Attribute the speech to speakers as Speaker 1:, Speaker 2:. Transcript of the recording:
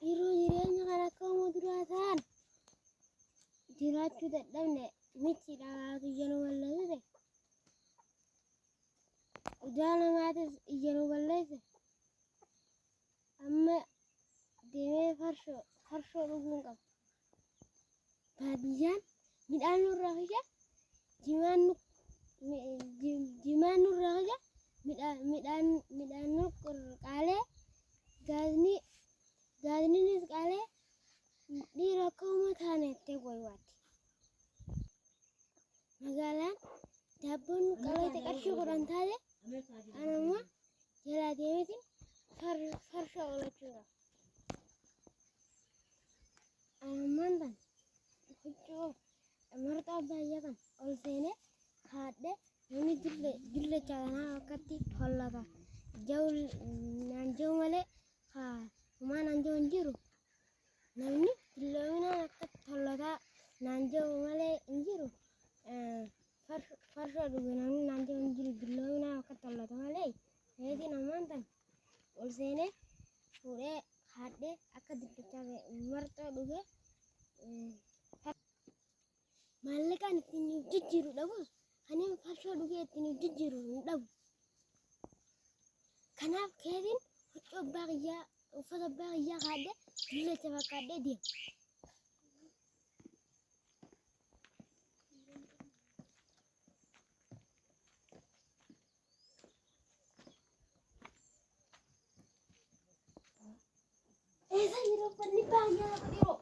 Speaker 1: Yeroo jireenya kana akka muduraataan jiraachuu dadhabne michi dhagaatu ijanu balleesse. Ijaa namaatis ijanu balleesse. Amma deemee farshoo dhuguun qaba. Baadiyyaan midhaan nurraa fisha jimaan nurraa fisha midhaan nu qaalee gaazninis qaalee dhiira akka uumataan ettee goywaatti. Magaalaan daabboon qabeete qarshii 10 taate anamma jalaa deemeetiin farshoo oolachuu qaba. Anammaan tan huccuu marxaa baay'ee kan ol seenee haadhee namni jille caalanaa akkatti hollata. Naanjoo malee humaan naanjoo hin jiru. Namni jilloominaan akkatti hollataa naanjoo malee hin jiru. Farshoo dhugu namni naanjoo hin jiru jilloominaan akkatti hollata malee. Meetiin ammaan tan ol seenee fuudhee haadhee akka dillichaa marxoo dhugee maallaqaan ittiin jijjiiru dhabus kanneen farshoo dhugee ittiin jijjiiru hin dhabu. Kanaaf keetiin huccuu abbaa kiyyaa uffata abbaa kiyyaa kaadhee dillacha fakkaadhee deema. Eessa jiru uffanni baay'ee dhiiroo?